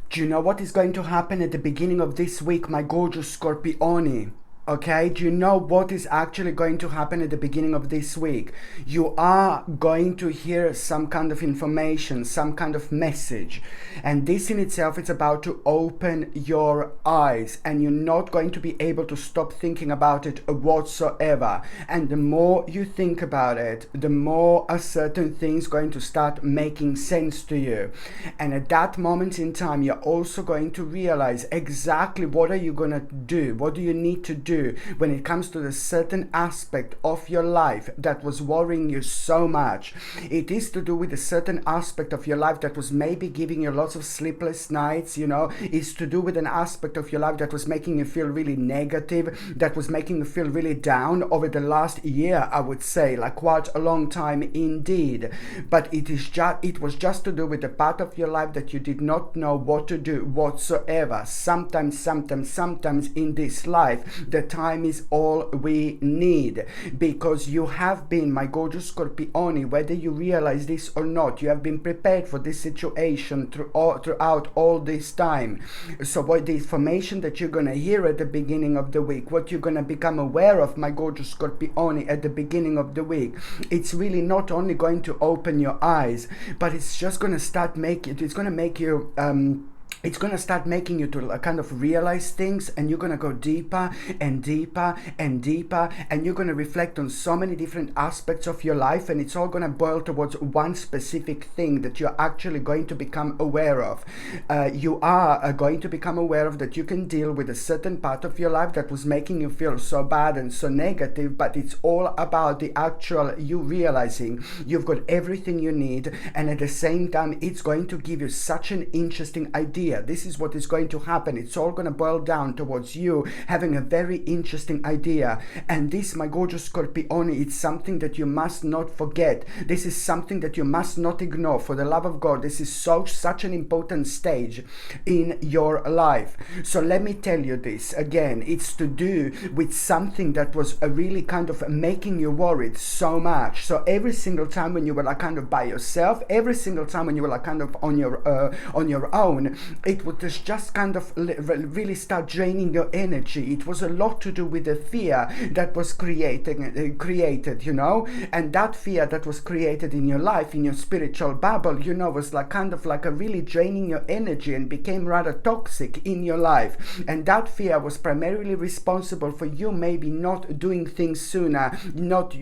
Do you know what is going to happen at the beginning of this week, my gorgeous Scorpioni? Okay, do you know what is actually going to happen at the beginning of this week? You are going to hear some kind of information, some kind of message. And this in itself is about to open your eyes, and you're not going to be able to stop thinking about it whatsoever. And the more you think about it, the more a certain thing's going to start making sense to you. And at that moment in time, you're also going to realize exactly what are you going to do, what do you need to do when it comes to the certain aspect of your life that was worrying you so much. It is to do with a certain aspect of your life that was maybe giving you lots of sleepless nights, it's to do with an aspect of your life that was making you feel really negative, that was making you feel really down over the last year, I would say, like quite a long time indeed. But it was just to do with the part of your life that you did not know what to do whatsoever. Sometimes in this life, the time is all we need, because you have been, my gorgeous Scorpioni, whether you realize this or not, you have been prepared for this situation throughout all this time. So what the information that you're going to hear at the beginning of the week, what you're going to become aware of, my gorgeous Scorpioni, at the beginning of the week, it's really not only going to open your eyes, but it's just going to start it's going to make you it's going to start making you to kind of realize things, and you're going to go deeper and deeper and deeper, and you're going to reflect on so many different aspects of your life, and it's all going to boil towards one specific thing that you're actually going to become aware of. You are going to become aware of that you can deal with a certain part of your life that was making you feel so bad and so negative, but it's all about the actual you realizing you've got everything you need, and at the same time it's going to give you such an interesting idea. This is what is going to happen. It's all going to boil down towards you having a very interesting idea. And this, my gorgeous Scorpioni, it's something that you must not forget. This is something that you must not ignore. For the love of God, this is such an important stage in your life. So let me tell you this again. It's to do with something that was really kind of making you worried so much. So every single time when you were like kind of by yourself, every single time when you were like kind of on your own, it would just kind of really start draining your energy. It was a lot to do with the fear that was created, and that fear that was created in your life, in your spiritual bubble, was like kind of like a really draining your energy and became rather toxic in your life. And that fear was primarily responsible for you maybe not doing things sooner, not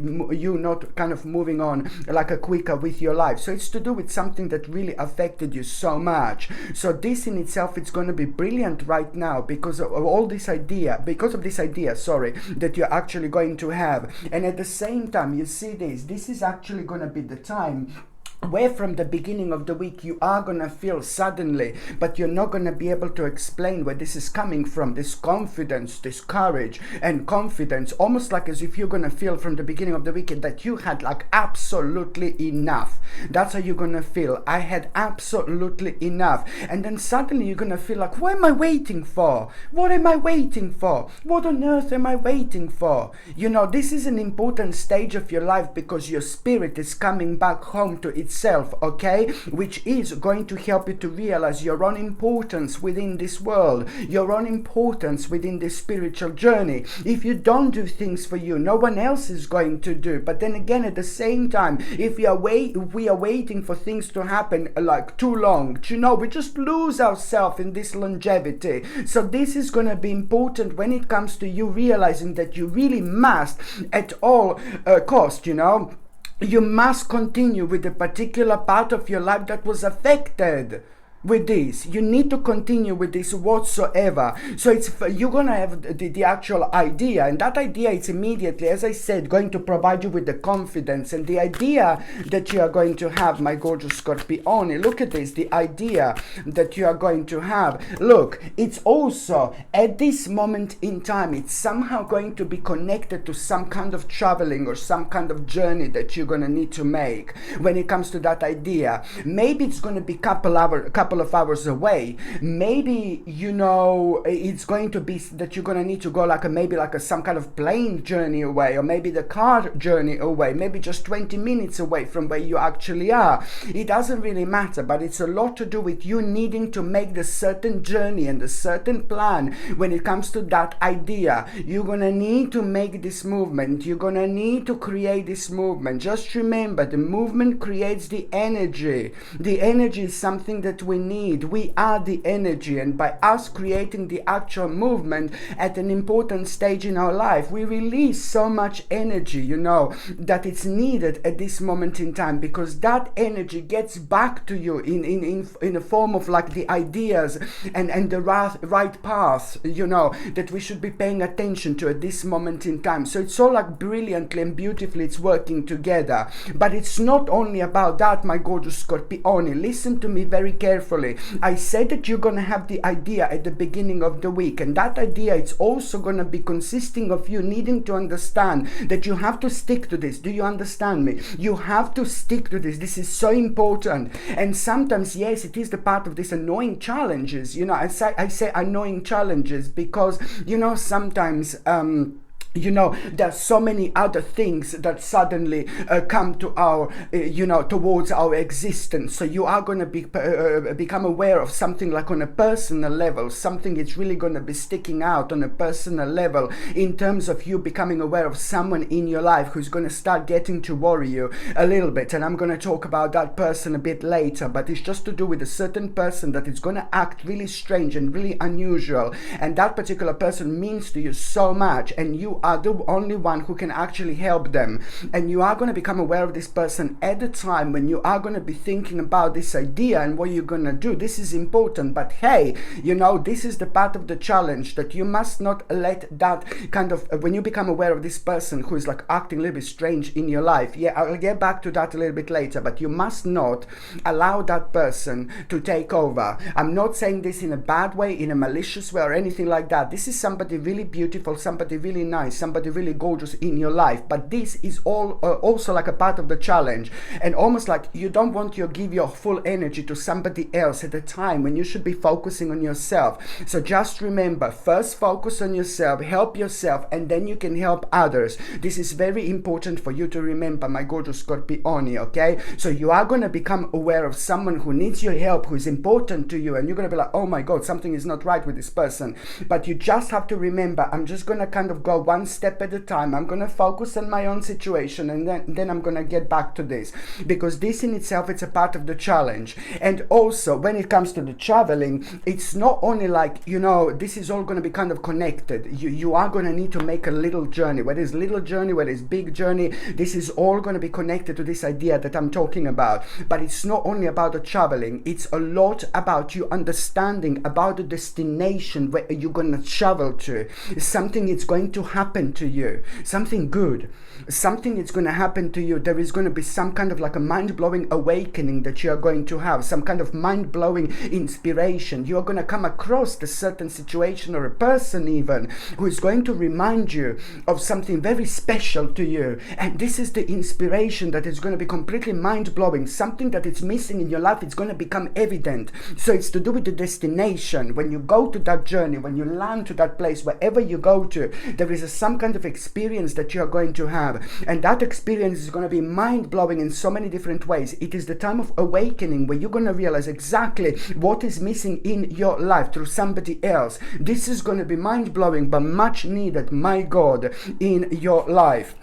kind of moving on like a quicker with your life. So it's to do with something that really affected you so much. So this in itself, it's going to be brilliant right now because of this idea that you're actually going to have. And at the same time, you see this is actually going to be the time where from the beginning of the week you are going to feel suddenly, but you're not going to be able to explain where this is coming from, this confidence, this courage and confidence, almost like as if you're going to feel from the beginning of the week that you had like absolutely enough. That's how you're going to feel. I had absolutely enough. And then suddenly you're going to feel like, what am I waiting for? What am I waiting for? What on earth am I waiting for? This is an important stage of your life because your spirit is coming back home to itself, okay, which is going to help you to realize your own importance within this world, your own importance within this spiritual journey. If you don't do things for you, no one else is going to do. But then again, at the same time, if we are waiting for things to happen like too long, we just lose ourselves in this longevity. So this is going to be important when it comes to you realizing that you really must at all cost, you must continue with the particular part of your life that was affected with this. You need to continue with this whatsoever. So you're gonna have the actual idea, and that idea is immediately, as I said, going to provide you with the confidence. And the idea that you are going to have, my gorgeous Scorpione, look at this, the idea that you are going to have, look, it's also at this moment in time, it's somehow going to be connected to some kind of traveling or some kind of journey that you're going to need to make when it comes to that idea. Maybe it's going to be couple couple of hours away. Maybe, you know, it's going to be that you're going to need to go like some kind of plane journey away, or maybe the car journey away, maybe just 20 minutes away from where you actually are. It doesn't really matter, but it's a lot to do with you needing to make the certain journey and the certain plan. When it comes to that idea, you're going to need to make this movement. You're going to need to create this movement. Just remember, the movement creates the energy. The energy is something that we need. We are the energy, and by us creating the actual movement at an important stage in our life, we release so much energy, you know, that it's needed at this moment in time, because that energy gets back to you in a form of like the ideas and the right path, you know, that we should be paying attention to at this moment in time. So it's all like brilliantly and beautifully it's working together. But it's not only about that, my gorgeous Scorpione. Listen to me very carefully. I said that you're going to have the idea at the beginning of the week, and that idea, it's also going to be consisting of you needing to understand that you have to stick to this. Do you understand me? You have to stick to this. This is so important. And sometimes, yes, it is the part of these annoying challenges. You know, I say annoying challenges because, you know, sometimes you know, there's so many other things that suddenly come to our, you know, towards our existence. So you are going to become aware of something like on a personal level. Something is really going to be sticking out on a personal level in terms of you becoming aware of someone in your life who's going to start getting to worry you a little bit. And I'm going to talk about that person a bit later. But it's just to do with a certain person that is going to act really strange and really unusual. And that particular person means to you so much. And you are the only one who can actually help them. And you are going to become aware of this person at the time when you are going to be thinking about this idea and what you're going to do. This is important. But hey, you know, this is the part of the challenge, that you must not let that kind of, when you become aware of this person who is like acting a little bit strange in your life, yeah, I'll get back to that a little bit later, but you must not allow that person to take over. I'm not saying this in a bad way, in a malicious way or anything like that. This is somebody really beautiful, somebody really nice, somebody really gorgeous in your life. But this is all also like a part of the challenge, and almost like you don't want to give your full energy to somebody else at a time when you should be focusing on yourself. So just remember, first focus on yourself, help yourself, and then you can help others. This is very important for you to remember, my gorgeous Scorpione, okay? So you are going to become aware of someone who needs your help, who is important to you, and you're going to be like, oh my God, something is not right with this person. But you just have to remember, I'm just going to kind of go one step at a time. I'm going to focus on my own situation, and then I'm going to get back to this, because this in itself, it's a part of the challenge. And also when it comes to the traveling, it's not only like, you know, this is all going to be kind of connected. You are going to need to make a little journey, whether it's little journey, whether it's big journey. This is all going to be connected to this idea that I'm talking about. But it's not only about the traveling, it's a lot about you understanding about the destination where you're going to travel to. Something is going to happen to you, something good, something is going to happen to you. There is going to be some kind of like a mind-blowing awakening that you are going to have, some kind of mind-blowing inspiration. You are going to come across a certain situation or a person even who is going to remind you of something very special to you, and this is the inspiration that is going to be completely mind-blowing. Something that is missing in your life, it's going to become evident. So it's to do with the destination. When you go to that journey, when you land to that place, wherever you go to, there is some kind of experience that you are going to have, and that experience is going to be mind-blowing in so many different ways. It is the time of awakening where you're going to realize exactly what is missing in your life through somebody else. This is going to be mind-blowing but much needed, my God, in your life.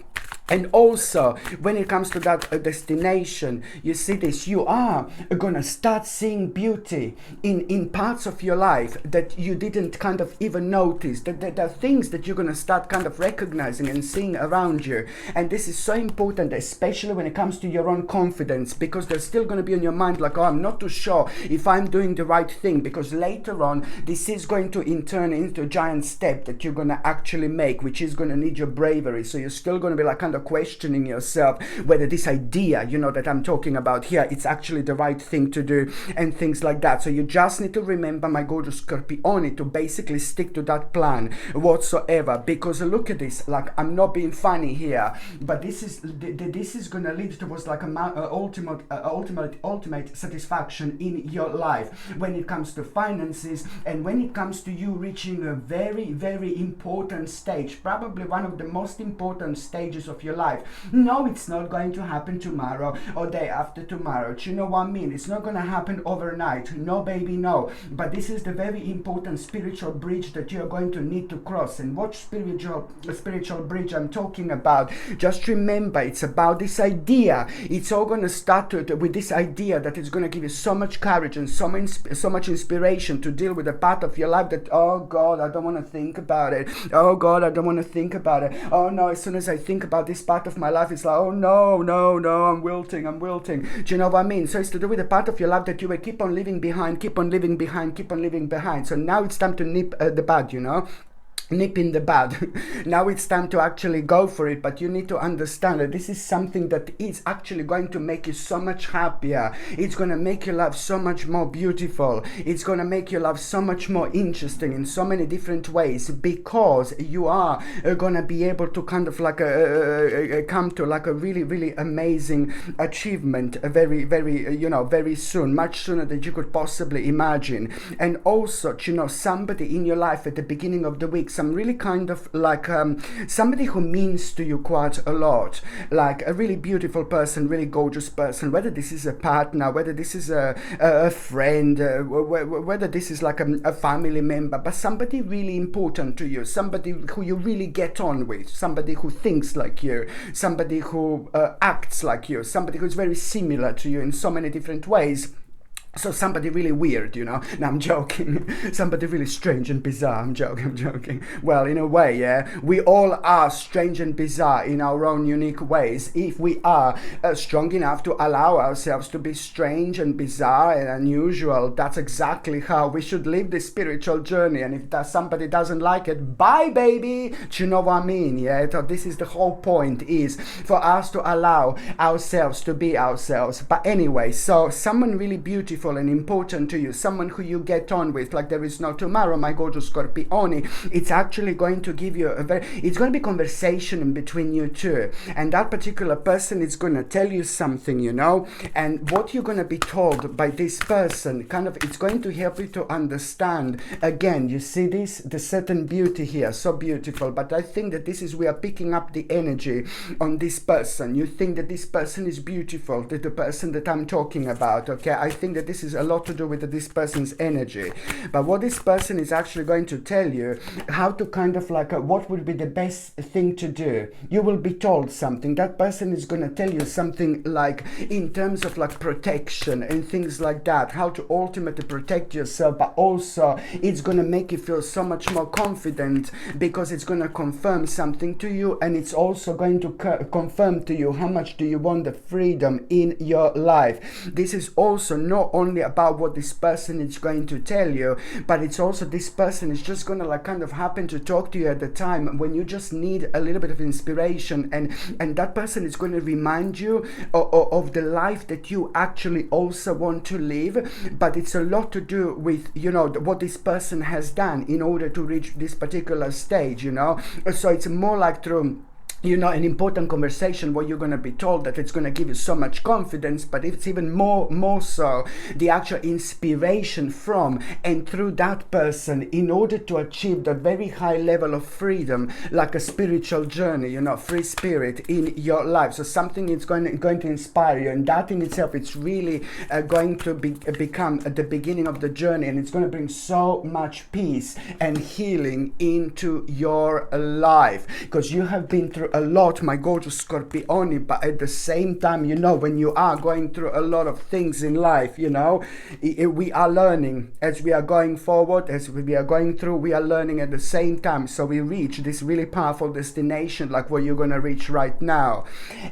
And also, when it comes to that destination, you see this, you are going to start seeing beauty in parts of your life that you didn't kind of even notice. That there are things that you're going to start kind of recognizing and seeing around you. And this is so important, especially when it comes to your own confidence, because there's still going to be on your mind like, oh, I'm not too sure if I'm doing the right thing, because later on, this is going to in turn into a giant step that you're going to actually make, which is going to need your bravery. So you're still going to be like kind kind of questioning yourself whether this idea, you know, that I'm talking about here, it's actually the right thing to do and things like that. So you just need to remember, my gorgeous Scorpione, to basically stick to that plan whatsoever, because look at this, like, I'm not being funny here, but this is gonna lead towards like a ultimate satisfaction in your life when it comes to finances, and when it comes to you reaching a very, very important stage, probably one of the most important stages of your life. No, it's not going to happen tomorrow or day after tomorrow. Do you know what I mean? It's not going to happen overnight. No, baby, no. But this is the very important spiritual bridge that you're going to need to cross. And what spiritual bridge I'm talking about? Just remember, it's about this idea. It's all going to start with this idea that it's going to give you so much courage and so much inspiration to deal with a part of your life that, oh God, I don't want to think about it. Oh God, I don't want to think about it. Oh no, as soon as I think about this part of my life, it's like, oh no, I'm wilting. Do you know what I mean? So it's to do with the part of your life that you will keep on living behind. So now it's time to nip the bud, you know? Nip in the bud. Now it's time to actually go for it, but you need to understand that this is something that is actually going to make you so much happier. It's going to make your life so much more beautiful. It's going to make your life so much more interesting in so many different ways, because you are going to be able to kind of like come to like a really, really amazing achievement very, very, you know, very soon, much sooner than you could possibly imagine. And also, you know, somebody in your life at the beginning of the week, some really kind of like somebody who means to you quite a lot, like a really beautiful person, really gorgeous person, whether this is a partner, whether this is a friend, whether this is like a family member, but somebody really important to you, somebody who you really get on with, somebody who thinks like you, somebody who acts like you, somebody who's very similar to you in so many different ways. So somebody really weird, you know. No, I'm joking. Somebody really strange and bizarre. I'm joking. Well, in a way, yeah. We all are strange and bizarre in our own unique ways. If we are strong enough to allow ourselves to be strange and bizarre and unusual, that's exactly how we should live this spiritual journey. And if somebody doesn't like it, bye, baby. Do you know what I mean? Yeah. So this is the whole point, is for us to allow ourselves to be ourselves. But anyway, so someone really beautiful and important to you, someone who you get on with like there is no tomorrow, my gorgeous Scorpione, it's actually going to give you it's going to be conversation in between you two, and that particular person is going to tell you something, you know, and what you're going to be told by this person, kind of, it's going to help you to understand. Again, you see this, the certain beauty here, so beautiful, but I think that this is, we are picking up the energy on this person. You think that this person is beautiful, the person that I'm talking about, okay? I think that this is a lot to do with this person's energy, but what this person is actually going to tell you, how to kind of like what would be the best thing to do. You will be told something. That person is going to tell you something like in terms of like protection and things like that, how to ultimately protect yourself, but also it's going to make you feel so much more confident, because it's going to confirm something to you, and it's also going to confirm to you how much do you want the freedom in your life. This is also not only about what this person is going to tell you, but it's also this person is just going to like kind of happen to talk to you at the time when you just need a little bit of inspiration, and that person is going to remind you of the life that you actually also want to live. But it's a lot to do with, you know, what this person has done in order to reach this particular stage, you know. So it's more like through, you know, an important conversation where you're going to be told that it's going to give you so much confidence, but it's even more so the actual inspiration from and through that person in order to achieve that very high level of freedom, like a spiritual journey, you know, free spirit in your life. So something is going to inspire you, and that in itself, it's really going to become the beginning of the journey, and it's going to bring so much peace and healing into your life, because you have been through a lot, my gorgeous Scorpione, but at the same time, you know, when you are going through a lot of things in life, you know, we are learning as we are going forward, as we are going through, we are learning at the same time. So we reach this really powerful destination, like where you're going to reach right now.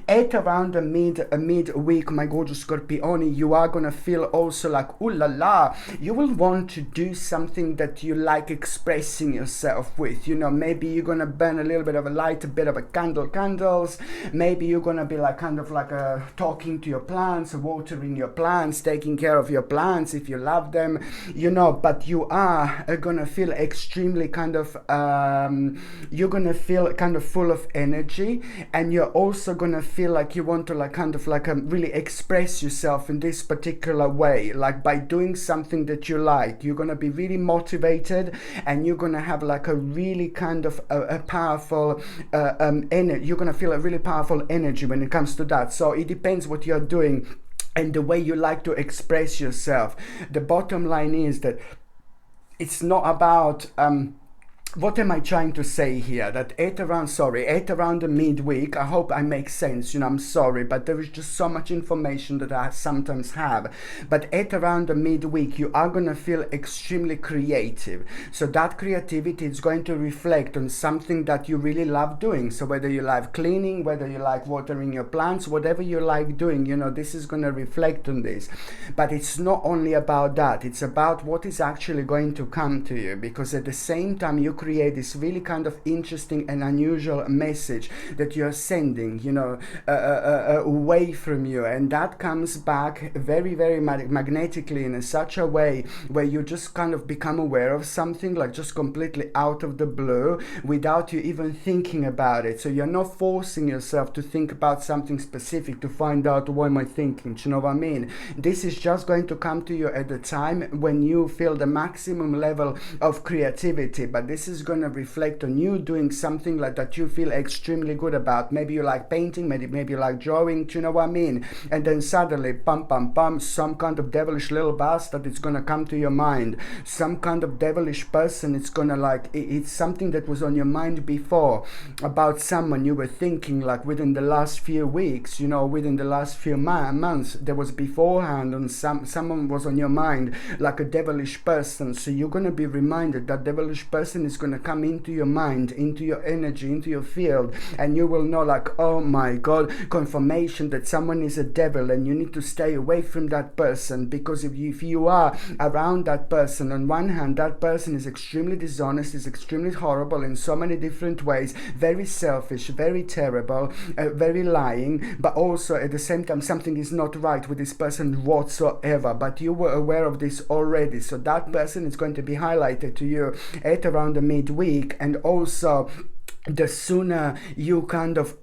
At around the midweek, my gorgeous Scorpione, you are going to feel also like, ooh la la, you will want to do something that you like expressing yourself with, you know, maybe you're going to burn a little bit of a light, a bit of a candle, candles. Maybe you're gonna be like kind of like talking to your plants, watering your plants, taking care of your plants if you love them, you know. But you are gonna feel extremely kind of you're gonna feel kind of full of energy, and you're also gonna feel like you want to like kind of like really express yourself in this particular way, like by doing something that you like. You're gonna be really motivated, and you're gonna have like a really kind of a powerful energy. You're gonna feel a really powerful energy when it comes to that. So it depends what you're doing and the way you like to express yourself. The bottom line is that it's not about what am I trying to say here? That at around the midweek, I hope I make sense, you know, I'm sorry, but there is just so much information that I sometimes have. But at around the midweek, you are going to feel extremely creative. So that creativity is going to reflect on something that you really love doing. So whether you like cleaning, whether you like watering your plants, whatever you like doing, you know, this is going to reflect on this. But it's not only about that, it's about what is actually going to come to you, because at the same time, you create this really kind of interesting and unusual message that you're sending, you know, away from you, and that comes back very, very magnetically in such a way where you just kind of become aware of something, like just completely out of the blue, without you even thinking about it. So you're not forcing yourself to think about something specific to find out what am I thinking, do you know what I mean? This is just going to come to you at the time when you feel the maximum level of creativity, but this is going to reflect on you doing something like that you feel extremely good about. Maybe you like painting, maybe you like drawing, do you know what I mean? And then suddenly, some kind of devilish little bastard is going to come to your mind. Some kind of devilish person, it's going to like, it's something that was on your mind before, about someone you were thinking like within the last few weeks, you know, within the last few months, there was beforehand, and someone was on your mind, like a devilish person. So you're going to be reminded that devilish person is going to come into your mind, into your energy, into your field, and you will know like, oh my god, confirmation that someone is a devil, and you need to stay away from that person. Because if you are around that person, on one hand, that person is extremely dishonest, is extremely horrible in so many different ways, very selfish, very terrible, very lying, but also at the same time something is not right with this person whatsoever, but you were aware of this already. So that person is going to be highlighted to you at around the midweek. And also, the sooner you kind of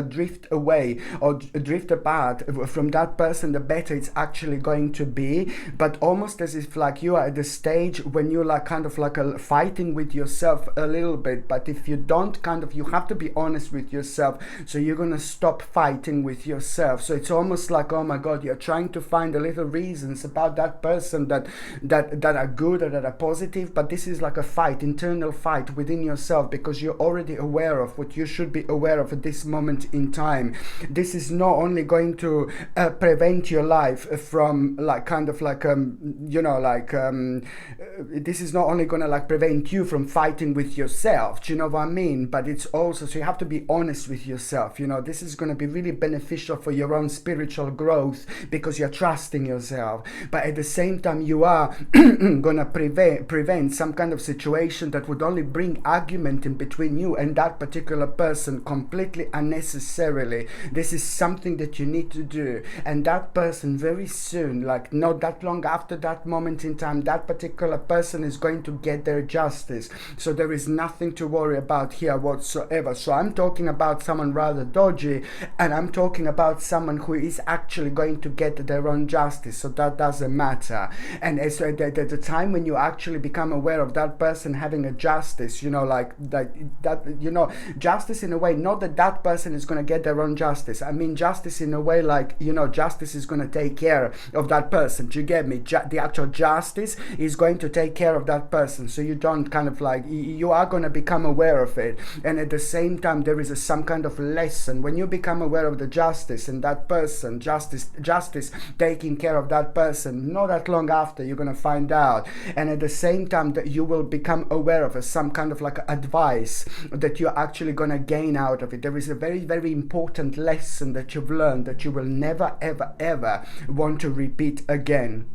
drift away or drift apart from that person, the better it's actually going to be. But almost as if like you are at the stage when you're like kind of like fighting with yourself a little bit. But if you don't you have to be honest with yourself, so you're gonna stop fighting with yourself. So it's almost like, oh my god, you're trying to find a little reasons about that person that are good or that are positive, but this is like a fight, internal fight within yourself, because you're already aware of what you should be aware of at this moment in time. This is not only going to prevent your life from like kind of like this is not only gonna like prevent you from fighting with yourself, do you know what I mean? But it's also, so you have to be honest with yourself, you know. This is going to be really beneficial for your own spiritual growth, because you're trusting yourself, but at the same time you are gonna prevent some kind of situation that would only bring argument in between you and that particular person completely unnecessarily. This is something that you need to do, and that person very soon, like not that long after that moment in time, that particular person is going to get their justice. So there is nothing to worry about here whatsoever. So I'm talking about someone rather dodgy, and I'm talking about someone who is actually going to get their own justice. So that doesn't matter. And so at the time when you actually become aware of that person having a justice, you know, like that, you know, justice in a way, not that that person is going to get their own justice. I mean justice in a way like, you know, justice is going to take care of that person. Do you get me? The actual justice is going to take care of that person. So you don't kind of like, you are going to become aware of it. And at the same time, there is some kind of lesson when you become aware of the justice and that person, justice taking care of that person. Not that long after, you're going to find out. And at the same time that you will become aware of some kind of like advice that you're actually going to gain out of it. There is a very, very important lesson that you've learned that you will never, ever, ever want to repeat again.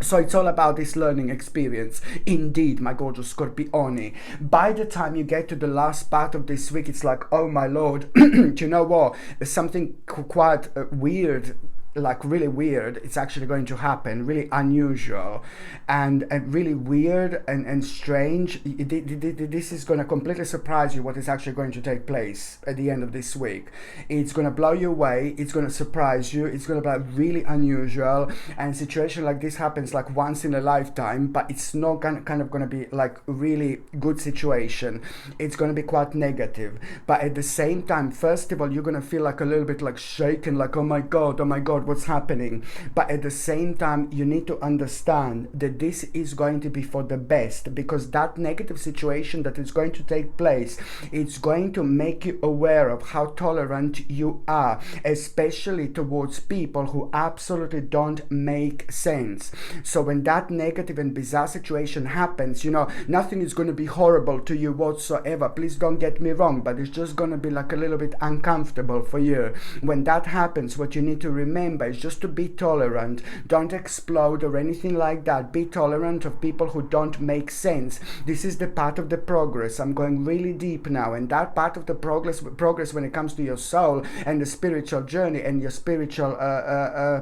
So it's all about this learning experience. Indeed, my gorgeous Scorpioni. By the time you get to the last part of this week, it's like, oh my lord, do you know what? There's something quite weird, like really weird, it's actually going to happen, really unusual and really weird and strange. This is going to completely surprise you what is actually going to take place at the end of this week. It's going to blow you away, it's going to surprise you, it's going to be really unusual, and a situation like this happens like once in a lifetime, but it's not kind of going to be like really good situation. It's going to be quite negative, but at the same time, first of all, you're going to feel like a little bit like shaken, like oh my god, what's happening. But at the same time, you need to understand that this is going to be for the best, because that negative situation that is going to take place, it's going to make you aware of how tolerant you are, especially towards people who absolutely don't make sense. So when that negative and bizarre situation happens, you know, nothing is going to be horrible to you whatsoever, please don't get me wrong, but it's just going to be like a little bit uncomfortable for you. When that happens, what you need to remember is just to be tolerant. Don't explode or anything like that. Be tolerant of people who don't make sense. This is the part of the progress. I'm going really deep now, and that part of the progress when it comes to your soul and the spiritual journey and your spiritual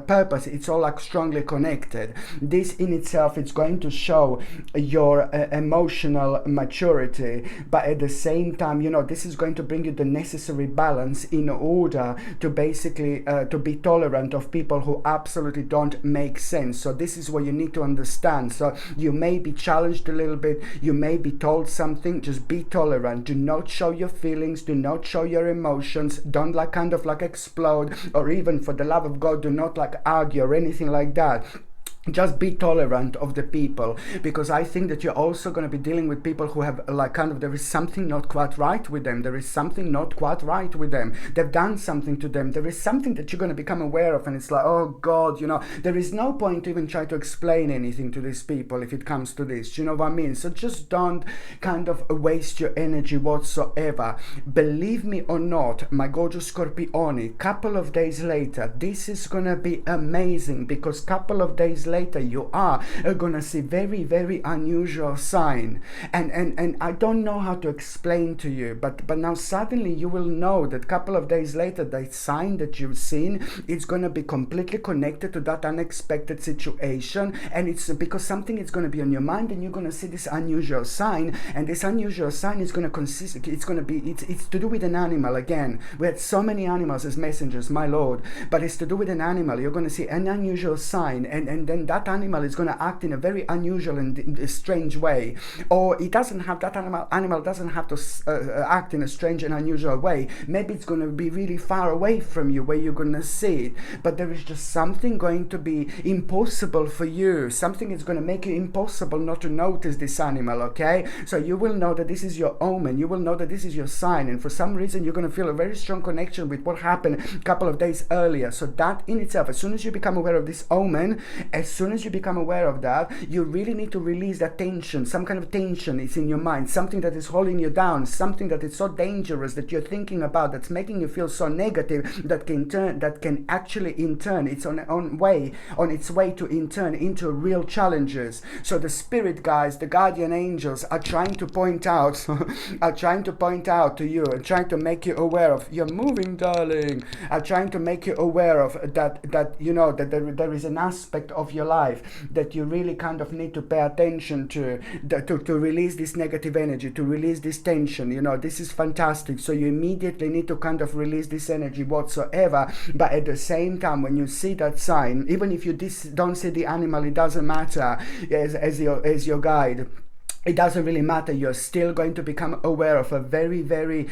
purpose, it's all like strongly connected. This in itself, it's going to show your emotional maturity, but at the same time, you know, this is going to bring you the necessary balance in order to basically to be tolerant of people who absolutely don't make sense. So this is what you need to understand. So you may be challenged a little bit, you may be told something, just be tolerant. Do not show your feelings, do not show your emotions, don't like kind of like explode, or even for the love of God, do not like argue or anything like that. Just be tolerant of the people, because I think that you're also going to be dealing with people who have like kind of, there is something not quite right with them, there is something not quite right with them, they've done something to them, there is something that you're going to become aware of, and it's like, oh god, you know, there is no point to even try to explain anything to these people if it comes to this, you know what I mean? So just don't kind of waste your energy whatsoever. Believe me or not, my gorgeous Scorpioni, couple of days later, this is going to be amazing, because couple of days later you are gonna see very, very unusual sign, and I don't know how to explain to you, but now suddenly you will know that couple of days later, that sign that you've seen, it's gonna be completely connected to that unexpected situation, and it's because something is gonna be on your mind, and you're gonna see this unusual sign, and this unusual sign is gonna consist, it's to do with an animal. Again, we had so many animals as messengers, my lord, but it's to do with an animal. You're gonna see an unusual sign, and then that animal is going to act in a very unusual and strange way, or it doesn't have, that animal doesn't have to act in a strange and unusual way. Maybe it's going to be really far away from you where you're going to see it, but there is just something going to be impossible for you. Something is going to make it impossible not to notice this animal, okay? So you will know that this is your omen, you will know that this is your sign, and for some reason you're going to feel a very strong connection with what happened a couple of days earlier. So that in itself, as soon as you become aware of this omen, as soon as you become aware of that, you really need to release that tension. Some kind of tension is in your mind, something that is holding you down, something that is so dangerous that you're thinking about, that's making you feel so negative, that can actually in turn, it's on its way to in turn into real challenges. So the spirit guides, the guardian angels are trying to point out to you, and trying to make you aware of, you're moving darling, are trying to make you aware of that you know that there is an aspect of your life that you really kind of need to pay attention to release this negative energy, to release this tension. You know, this is fantastic. So you immediately need to kind of release this energy whatsoever. But at the same time, when you see that sign, even if you don't see the animal, it doesn't matter as your guide. It doesn't really matter. You're still going to become aware of a very, very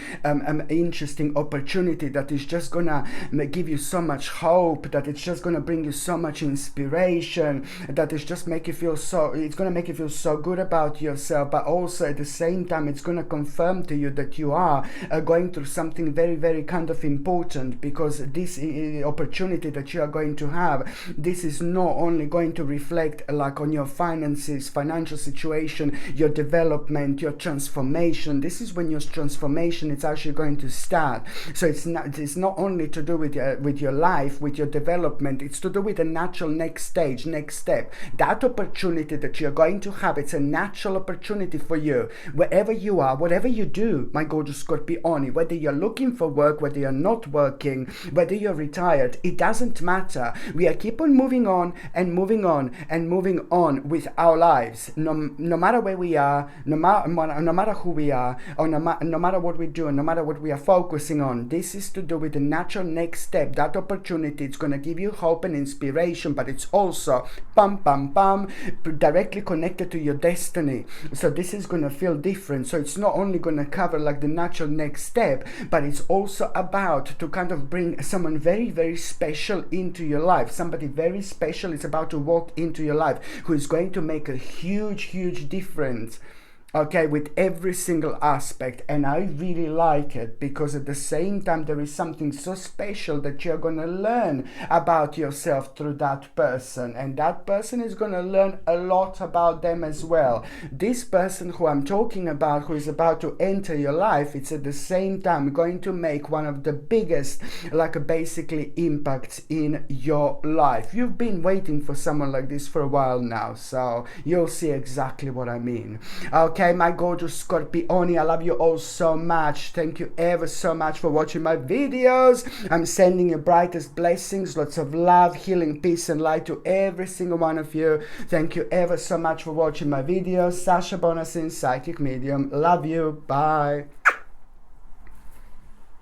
interesting opportunity that is just gonna give you so much hope, that it's just gonna bring you so much inspiration, that it's just make you feel so, it's gonna make you feel so good about yourself, but also at the same time it's gonna confirm to you that you are going through something very, very kind of important, because this opportunity that you are going to have, this is not only going to reflect like on your finances, financial situation. your development, your transformation. This is when your transformation is actually going to start. So it's not only to do with your life, with your development, it's to do with the natural next stage, next step. That opportunity that you're going to have, it's a natural opportunity for you. Wherever you are, whatever you do, my gorgeous Scorpione, whether you're looking for work, whether you're not working, whether you're retired, it doesn't matter. We are keep on moving on and moving on and moving on with our lives. No matter where we are, no matter who we are, or no matter what we do, no matter what we are focusing on, this is to do with the natural next step. That opportunity, it's going to give you hope and inspiration, but it's also directly connected to your destiny. So this is going to feel different. So it's not only going to cover like the natural next step, but it's also about to kind of bring someone very, very special into your life. Somebody very special is about to walk into your life, who is going to make a huge difference, okay, with every single aspect. And I really like it, because at the same time there is something so special that you're going to learn about yourself through that person, and that person is going to learn a lot about them as well. This person who I'm talking about, who is about to enter your life, it's at the same time going to make one of the biggest, like basically, impacts in your life. You've been waiting for someone like this for a while now, so you'll see exactly what I mean. Okay, my gorgeous Scorpioni, I love you all so much. Thank you ever so much for watching my videos. I'm sending you brightest blessings, lots of love, healing, peace and light to every single one of you. Thank you ever so much for watching my videos. Sasha Bonasin, Psychic Medium. Love you. Bye.